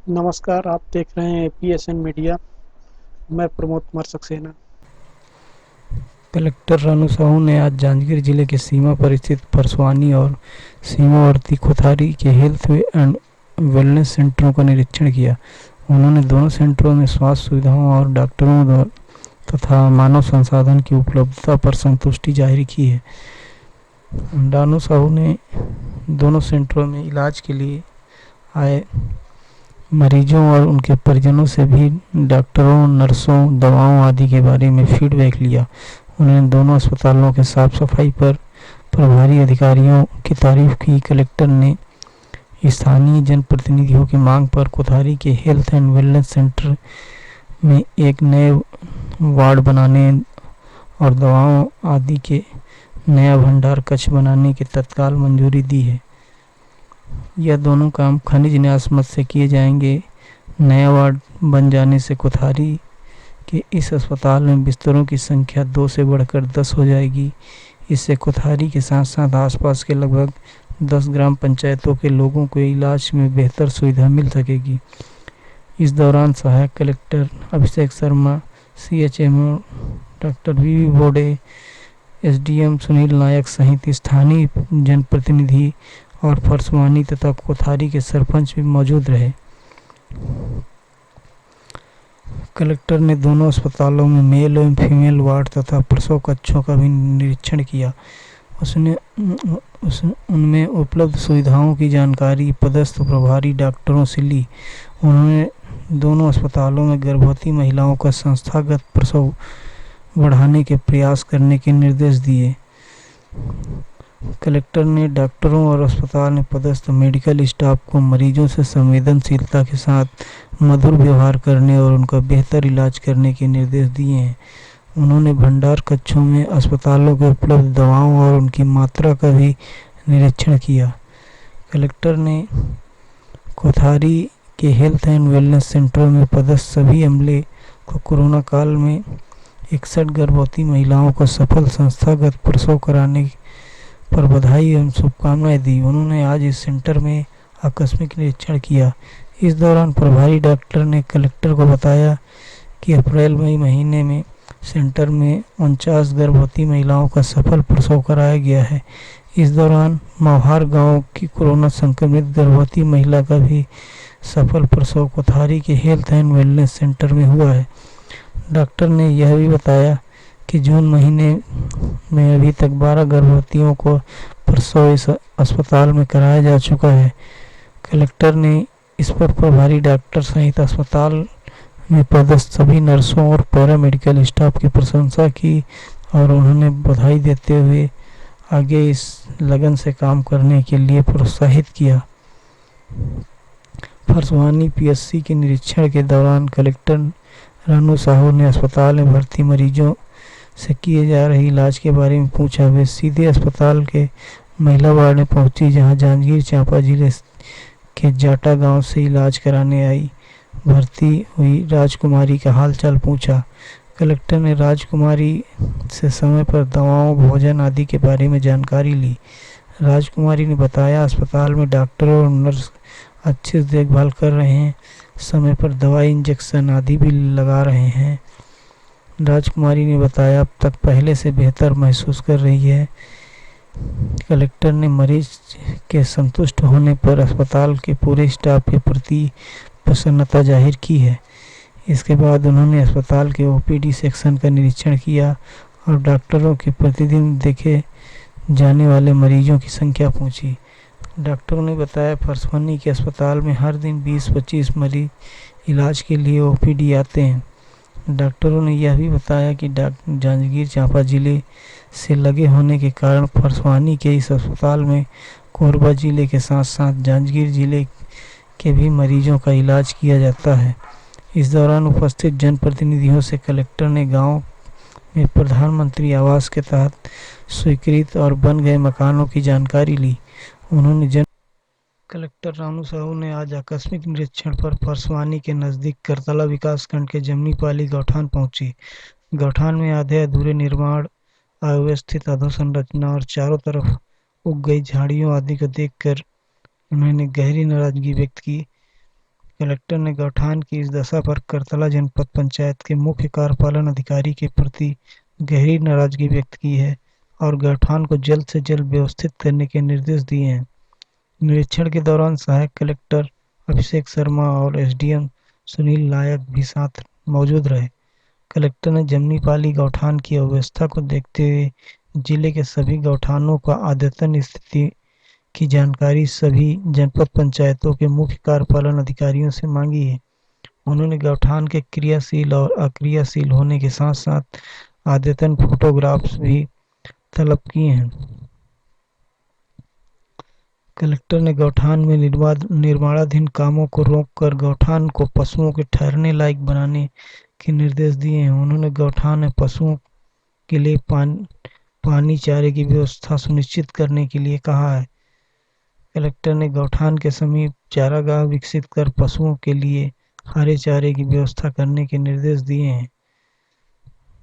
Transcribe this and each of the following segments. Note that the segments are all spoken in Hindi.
नमस्कार, आप देख रहे हैं पीएसएन मीडिया। मैं प्रमोद कुमार सक्सेना। कलेक्टर रानू साहू ने आज जांजगीर जिले के सीमा पर स्थित परसवानी और सीमावर्ती कोथारी के हेल्थ एंड वेलनेस सेंटरों का निरीक्षण किया। उन्होंने दोनों सेंटरों में स्वास्थ्य सुविधाओं और डॉक्टरों तथा मानव संसाधन की उपलब्धता पर संतुष्टि जाहिर की है। रानू साहू ने दोनों सेंटरों में इलाज के लिए आए मरीजों और उनके परिजनों से भी डॉक्टरों, नर्सों, दवाओं आदि के बारे में फीडबैक लिया। उन्होंने दोनों अस्पतालों के साफ सफाई पर प्रभारी अधिकारियों की तारीफ की। कलेक्टर ने स्थानीय जनप्रतिनिधियों की मांग पर कोठारी के हेल्थ एंड वेलनेस सेंटर में एक नए वार्ड बनाने और दवाओं आदि के नया भंडार कक्ष बनाने की तत्काल मंजूरी दी है। यह दोनों काम खनिज न्यास मद से किए जाएंगे। नया वार्ड बन जाने से कोठारी के इस अस्पताल में बिस्तरों की संख्या 2 से बढ़कर 10 हो जाएगी। इससे कोठारी के साथ साथ आसपास के लगभग 10 ग्राम पंचायतों के लोगों को इलाज में बेहतर सुविधा मिल सकेगी। इस दौरान सहायक collector Abhishek Sharma, CHMO doctor V Bode, SDM Sunil Nayak सहित स्थानीय जनप्रतिनिधि और परसवानी तथा कोठारी के सरपंच भी मौजूद रहे। कलेक्टर ने दोनों अस्पतालों में मेल एवं फीमेल वार्ड तथा प्रसव कक्षों का भी निरीक्षण किया। उनमें उपलब्ध सुविधाओं की जानकारी पदस्थ प्रभारी डॉक्टरों से ली। उन्होंने दोनों अस्पतालों में गर्भवती महिलाओं का संस्थागत प्रसव बढ़ाने के प्रयास करने के निर्देश दिए। कलेक्टर ने डॉक्टरों और अस्पताल में पदस्थ मेडिकल स्टाफ को मरीजों से संवेदनशीलता के साथ मधुर व्यवहार करने और उनका बेहतर इलाज करने के निर्देश दिए हैं। उन्होंने भंडार कक्षों में अस्पतालों के उपलब्ध दवाओं और उनकी मात्रा का भी निरीक्षण किया। कलेक्टर ने कोठारी के हेल्थ एंड वेलनेस सेंटरों में पदस्थ सभी अमले को कोरोना काल में 61 गर्भवती महिलाओं को सफल संस्थागत प्रसव कराने पर बधाई एवं शुभकामनाएं दी। उन्होंने आज इस सेंटर में आकस्मिक निरीक्षण किया। इस दौरान प्रभारी डॉक्टर ने कलेक्टर को बताया कि अप्रैल-मई महीने में सेंटर में 49 गर्भवती महिलाओं का सफल प्रसव कराया गया है। इस दौरान मवहार गांव की कोरोना संक्रमित गर्भवती महिला का भी सफल प्रसव कोठारी के हेल्थ एंड वेलनेस सेंटर में हुआ है। डॉक्टर ने यह भी बताया कि जून महीने में अभी तक 12 गर्भवतियों को प्रसव इस अस्पताल में कराया जा चुका है। कलेक्टर ने इस पर प्रभारी डॉक्टर सहित अस्पताल में पदस्थ सभी नर्सों और पैरामेडिकल स्टाफ की प्रशंसा की और उन्होंने बधाई देते हुए आगे इस लगन से काम करने के लिए प्रोत्साहित किया। परसवानी पीएससी के निरीक्षण के दौरान कलेक्टर रानू साहू ने अस्पताल में भर्ती मरीजों से किए जा रहे इलाज के बारे में पूछा। वे सीधे अस्पताल के महिला वार्ड में पहुंची, जहां जांजगीर चांपा जिले के जाटा गांव से इलाज कराने आई भर्ती हुई राजकुमारी का हालचाल पूछा। कलेक्टर ने राजकुमारी से समय पर दवाओं, भोजन आदि के बारे में जानकारी ली। राजकुमारी ने बताया अस्पताल में डॉक्टर और नर्स अच्छे से देखभाल कर रहे हैं, समय पर दवाई, इंजेक्शन आदि भी लगा रहे हैं। राजकुमारी ने बताया अब तक पहले से बेहतर महसूस कर रही है। कलेक्टर ने मरीज के संतुष्ट होने पर अस्पताल के पूरे स्टाफ के प्रति प्रसन्नता जाहिर की है। इसके बाद उन्होंने अस्पताल के ओपीडी सेक्शन का निरीक्षण किया और डॉक्टरों के प्रतिदिन देखे जाने वाले मरीजों की संख्या पूछी। डॉक्टरों ने बताया परसवानी के अस्पताल में हर दिन 20-25 मरीज इलाज के लिए ओपीडी आते हैं। डॉक्टरों ने यह भी बताया कि जांजगीर चांपा जिले से लगे होने के कारण परसवानी के इस अस्पताल में कोरबा जिले के साथ साथ जांजगीर जिले के भी मरीजों का इलाज किया जाता है। इस दौरान उपस्थित जनप्रतिनिधियों से कलेक्टर ने गांव में प्रधानमंत्री आवास के तहत स्वीकृत और बन गए मकानों की जानकारी ली। उन्होंने कलेक्टर रानू साहू ने आज आकस्मिक निरीक्षण पर परसवानी के नजदीक करतला विकासखंड के जमनीपाली गौठान पहुंची। गौठान में आधे अधूरे निर्माण, अव्यवस्थित अधोसंरचना और चारों तरफ उग गई झाड़ियों आदि को देखकर उन्होंने गहरी नाराजगी व्यक्त की। कलेक्टर ने गौठान की इस दशा पर करतला जनपद पंचायत के मुख्य कार्यपालन अधिकारी के प्रति गहरी नाराजगी व्यक्त की है और गौठान को जल्द से जल्द व्यवस्थित करने के निर्देश दिए हैं। निरीक्षण के दौरान सहायक कलेक्टर अभिषेक शर्मा और एसडीएम सुनील नायक भी साथ मौजूद रहे। कलेक्टर ने जमनीपाली गौठान की अव्यवस्था को देखते हुए जिले के सभी गौठानों का अद्यतन स्थिति की जानकारी सभी जनपद पंचायतों के मुख्य कार्यपालन अधिकारियों से मांगी है। उन्होंने गौठान के क्रियाशील और अक्रियाशील होने के साथ साथ अद्यतन फोटोग्राफ्स भी तलब किए हैं। कलेक्टर ने गौठान में निर्माणाधीन कामों को रोककर गौठान को पशुओं के ठहरने लायक बनाने के निर्देश दिए हैं। उन्होंने गौठान में पशुओं के लिए पानी चारे की व्यवस्था सुनिश्चित करने के लिए कहा है। कलेक्टर ने गौठान के समीप चारागाह विकसित कर पशुओं के लिए हरे चारे की व्यवस्था करने के निर्देश दिए हैं।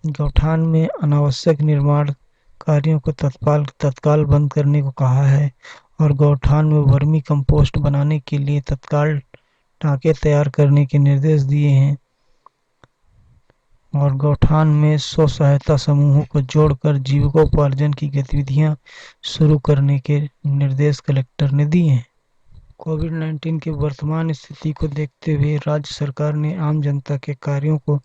गौठान में अनावश्यक निर्माण कार्यों को तत्काल बंद करने को कहा है और गौठान में वर्मी कंपोस्ट बनाने के लिए तत्काल टांके तैयार करने के निर्देश दिए हैं और गौठान में स्व सहायता समूहों को जोड़कर जीविकोपार्जन की गतिविधियां शुरू करने के निर्देश कलेक्टर ने दिए हैं। कोविड-19 की वर्तमान स्थिति को देखते हुए राज्य सरकार ने आम जनता के कार्यों को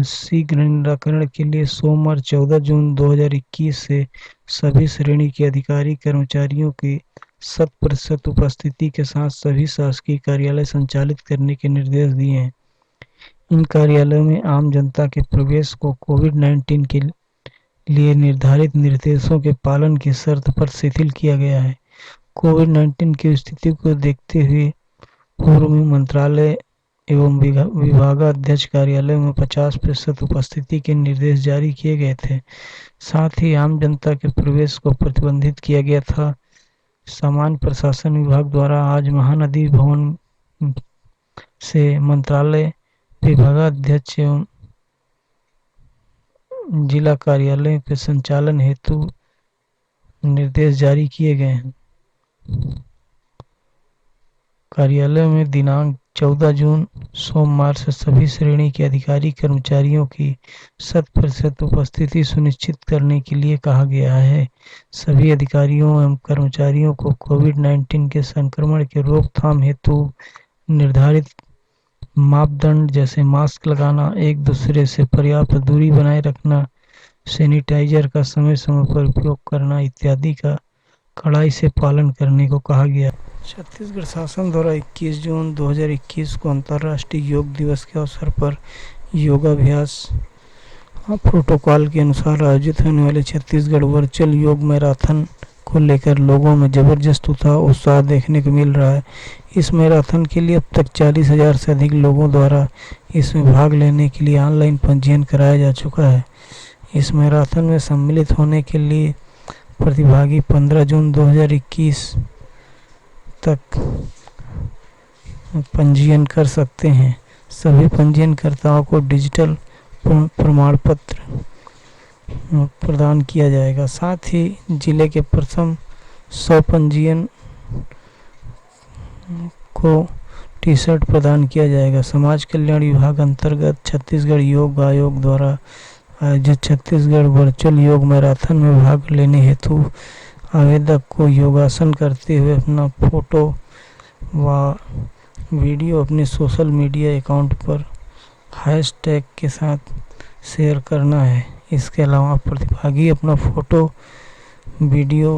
शीघ्र निराकरण के लिए सोमवार 14 जून 2021 से सभी श्रेणी के अधिकारी कर्मचारियों की 100% उपस्थिति के साथ सभी शासकीय कार्यालय संचालित करने के निर्देश दिए हैं। इन कार्यालयों में आम जनता के प्रवेश को कोविड-19 के लिए निर्धारित निर्देशों के पालन की शर्त पर शिथिल किया गया है। कोविड-19 की स्थिति को देखते हुए पूर्व में मंत्रालय एवं विभागाध्यक्ष कार्यालय में 50% उपस्थिति के निर्देश जारी किए गए थे। साथ ही आम जनता के प्रवेश को प्रतिबंधित किया गया था। सामान्य प्रशासन विभाग द्वारा आज महानदी भवन से मंत्रालय विभागाध्यक्ष एवं जिला कार्यालय के संचालन हेतु निर्देश जारी किए गए हैं। कार्यालय में दिनांक 14 जून सोमवार से सभी श्रेणी के अधिकारी कर्मचारियों की 100% उपस्थिति सुनिश्चित करने के लिए कहा गया है। सभी अधिकारियों एवं कर्मचारियों को कोविड-19 के संक्रमण के रोकथाम हेतु निर्धारित मापदंड जैसे मास्क लगाना, एक दूसरे से पर्याप्त दूरी बनाए रखना, सैनिटाइजर का समय समय पर उपयोग करना इत्यादि का कड़ाई से पालन करने को कहा गया। छत्तीसगढ़ शासन द्वारा 21 जून 2021 को अंतर्राष्ट्रीय योग दिवस के अवसर पर योगाभ्यास प्रोटोकॉल के अनुसार आयोजित होने वाले छत्तीसगढ़ वर्चुअल योग मैराथन को लेकर लोगों में जबरदस्त उत्साह देखने को मिल रहा है। इस मैराथन के लिए अब तक 40,000 से अधिक लोगों द्वारा इसमें भाग लेने के लिए ऑनलाइन पंजीयन कराया जा चुका है। इस मैराथन में सम्मिलित होने के लिए प्रतिभागी 15 जून 2021 तक पंजीयन कर सकते हैं। सभी पंजीयनकर्ताओं को डिजिटल प्रमाण पत्र प्रदान किया जाएगा। साथ ही जिले के प्रथम 100 पंजीयन को टी शर्ट प्रदान किया जाएगा। समाज कल्याण विभाग अंतर्गत छत्तीसगढ़ योग आयोग द्वारा आयोजित छत्तीसगढ़ वर्चुअल योग मैराथन में भाग लेने हेतु आवेदक को योगासन करते हुए अपना फोटो व वीडियो अपने सोशल मीडिया अकाउंट पर हैशटैग के साथ शेयर करना है। इसके अलावा प्रतिभागी अपना फोटो वीडियो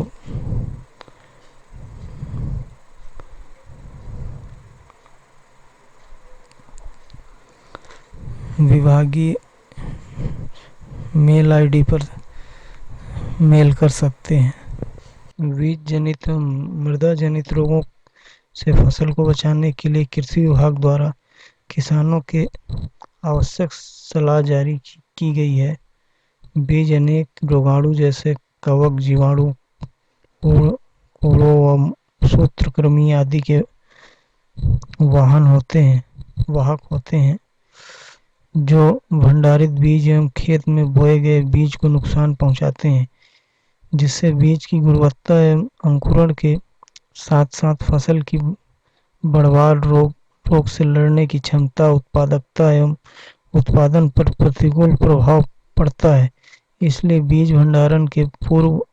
विभागीय मेल आईडी पर मेल कर सकते हैं। बीज जनित मृदा जनित रोगों से फसल को बचाने के लिए कृषि विभाग द्वारा किसानों के आवश्यक सलाह जारी की गई है। बीज अनेक रोगाणु जैसे कवक, जीवाणु, कूड़ों व सूत्रकृमि आदि के वाहक होते हैं जो भंडारित बीज एवं खेत में बोए गए बीज को नुकसान पहुंचाते हैं, जिससे बीज की गुणवत्ता एवं अंकुरण के साथ साथ फसल की बढ़वार रोग रोग से लड़ने की क्षमता, उत्पादकता एवं उत्पादन पर प्रतिकूल प्रभाव पड़ता है। इसलिए बीज भंडारण के पूर्व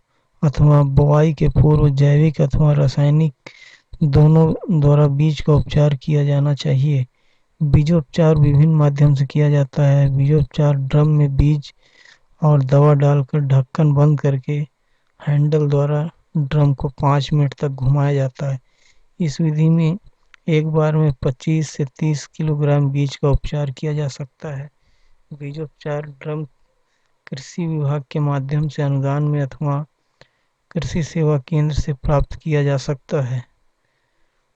अथवा बुआई के पूर्व जैविक अथवा रासायनिक दोनों द्वारा बीज का उपचार किया जाना चाहिए। बीजोपचार विभिन्न माध्यम से किया जाता है। बीजोपचार ड्रम में बीज और दवा डालकर ढक्कन बंद करके हैंडल द्वारा ड्रम को 5 मिनट तक घुमाया जाता है। इस विधि में एक बार में 25 से 30 किलोग्राम बीज का उपचार किया जा सकता है। बीजोपचार ड्रम कृषि विभाग के माध्यम से अनुदान में अथवा कृषि सेवा केंद्र से प्राप्त किया जा सकता है।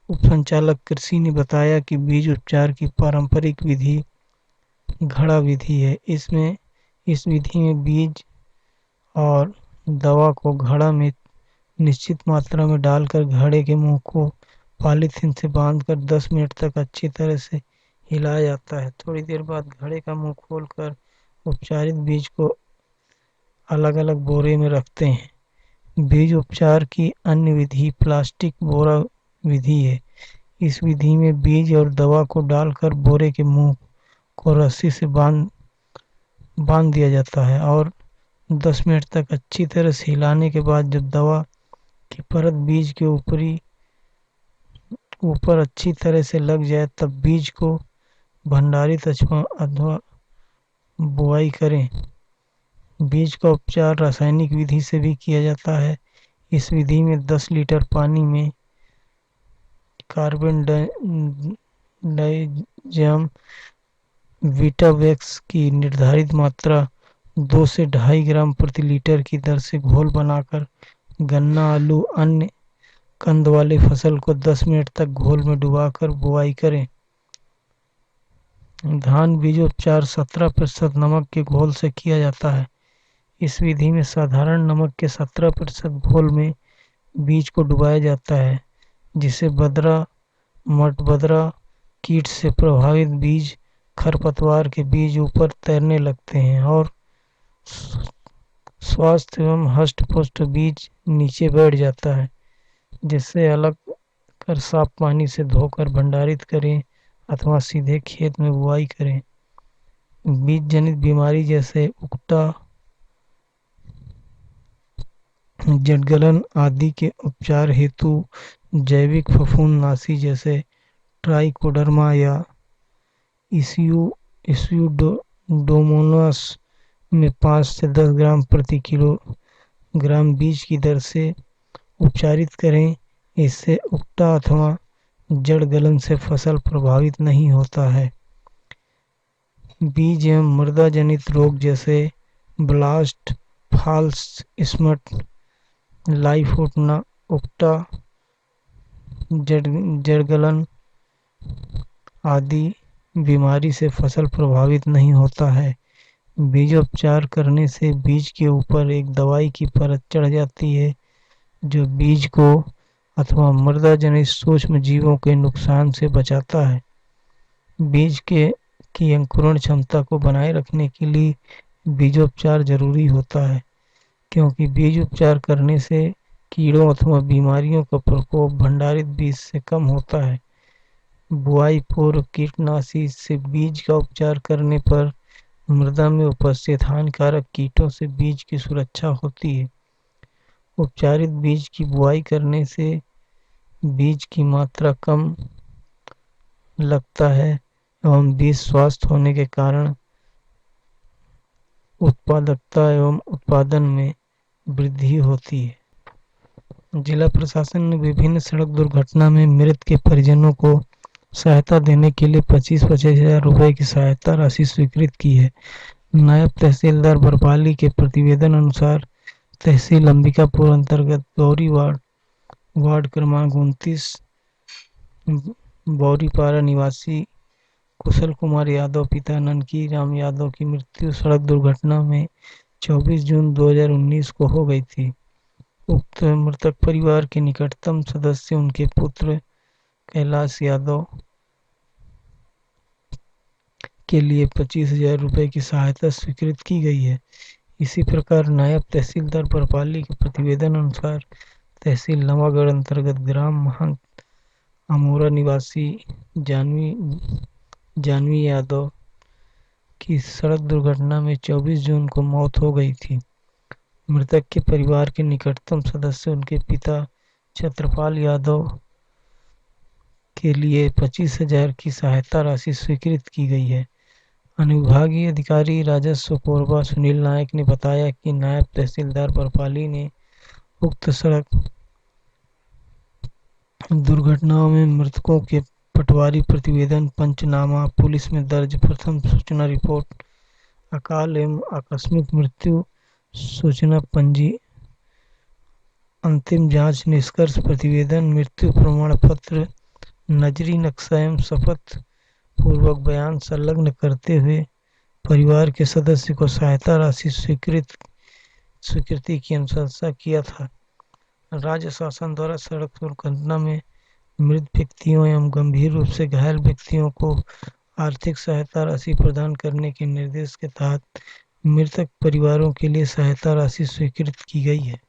उपसंचालक कृषि ने बताया कि बीज उपचार की पारंपरिक विधि घड़ा विधि है। इस विधि में बीज और दवा को घड़ा में निश्चित मात्रा में डालकर घड़े के मुंह को पॉलीथीन से बांधकर 10 मिनट तक अच्छी तरह से हिलाया जाता है। थोड़ी देर बाद घड़े का मुंह खोलकर उपचारित बीज को अलग अलग बोरे में रखते हैं। बीज उपचार की अन्य विधि प्लास्टिक बोरा विधि है। इस विधि में बीज और दवा को डालकर बोरे के मुंह को रस्सी से बांध दिया जाता है और 10 मिनट तक अच्छी तरह से हिलाने के बाद जब दवा की परत बीज के ऊपर अच्छी तरह से लग जाए तब बीज को भंडारित अथवा बुआई करें। बीज का उपचार रासायनिक विधि से भी किया जाता है। इस विधि में 10 लीटर पानी में कार्बन डाइज़ाम वीटावैक्स की निर्धारित मात्रा 2 से 2.5 ग्राम प्रति लीटर की दर से घोल बनाकर गन्ना, आलू, अन्य कंद वाले फसल को 10 मिनट तक घोल में डुबाकर बुआई करें। धान बीजोपचार 17% नमक के घोल से किया जाता है। इस विधि में साधारण नमक के 17% घोल में बीज को डुबाया जाता है, जिससे मटबदरा कीट से प्रभावित बीज खरपतवार के बीज ऊपर तैरने लगते हैं और स्वस्थ एवं हष्ट-पुष्ट बीज नीचे बैठ जाता है। जिससे अलग कर साफ पानी से धोकर भंडारित करें अथवा सीधे खेत में बुआई करें। बीज जनित बीमारी जैसे उकटा, जड़गलन आदि के उपचार हेतु जैविक फफूंदनाशी जैसे ट्राइकोडर्मा या स्यूडोमोनास में 5 से 10 ग्राम प्रति किलोग्राम बीज की दर से उपचारित करें। इससे उकटा अथवा जड़ गलन से फसल प्रभावित नहीं होता है। बीज एवं मृदा जनित रोग जैसे ब्लास्ट, फॉल्स स्पॉट, लाइफोटना, उकटा, जड़गलन आदि बीमारी से फसल प्रभावित नहीं होता है। बीजोपचार करने से बीज के ऊपर एक दवाई की परत चढ़ जाती है जो बीज को अथवा मृदा जनित सूक्ष्म जीवों के नुकसान से बचाता है। बीज की अंकुरण क्षमता को बनाए रखने के लिए बीजोपचार जरूरी होता है, क्योंकि बीज उपचार करने से कीड़ों अथवा बीमारियों का प्रकोप भंडारित बीज से कम होता है। बुआई पूर्व कीटनाशी से बीज का उपचार करने पर मृदा में उपस्थित हानिकारक कीटों से बीज की सुरक्षा होती है। उपचारित बीज की बुआई करने से बीज की मात्रा कम लगता है एवं बीज स्वस्थ होने के कारण उत्पादकता एवं उत्पादन में वृद्धि होती है। जिला प्रशासन ने विभिन्न सड़क दुर्घटना में मृत के परिजनों को सहायता देने के लिए 25-25 हजार रुपए की सहायता राशि स्वीकृत की है। नायब तहसीलदार बरपाली के प्रतिवेदन अनुसार तहसील अंबिकापुर अंतर्गत गौरी वार्ड क्रमांक 29 बौरीपारा निवासी कुशल कुमार यादव पिता ननकी राम यादव की मृत्यु सड़क दुर्घटना में 24 जून 2019 को हो गई थी। उक्त मृतक परिवार के निकटतम सदस्य उनके पुत्र कैलाश यादव के लिए 25,000 रुपए की सहायता स्वीकृत की गई है। इसी प्रकार नायब तहसीलदार बरपाली के प्रतिवेदन अनुसार तहसील नवागढ़ अंतर्गत ग्राम महंत अमोरा निवासी जानवी जानवी यादव की सड़क दुर्घटना में 24 जून को मौत हो गई थी। मृतक के परिवार के निकटतम सदस्य उनके पिता छत्रपाल यादव के लिए 25,000 की सहायता राशि स्वीकृत की गई है। अनुविभागीय अधिकारी राजस्व कोरबा सुनील नायक ने बताया कि नायब तहसीलदार बरपाली ने उक्त सड़क दुर्घटनाओं में मृतकों के पटवारी प्रतिवेदन, पंचनामा, पुलिस में दर्ज प्रथम सूचना रिपोर्ट, अकाल एवं आकस्मिक मृत्यु सूचना पंजी, अंतिम जांच निष्कर्ष प्रतिवेदन, मृत्यु प्रमाण पत्र, नजरी नक्शा एवं शपथ पूर्वक बयान संलग्न करते हुए परिवार के सदस्य को सहायता राशि स्वीकृति की अनुशंसा किया था। राज्य शासन द्वारा सड़क दुर्घटना में मृत व्यक्तियों एवं गंभीर रूप से घायल व्यक्तियों को आर्थिक सहायता राशि प्रदान करने के निर्देश के तहत मृतक परिवारों के लिए सहायता राशि स्वीकृत की गई है।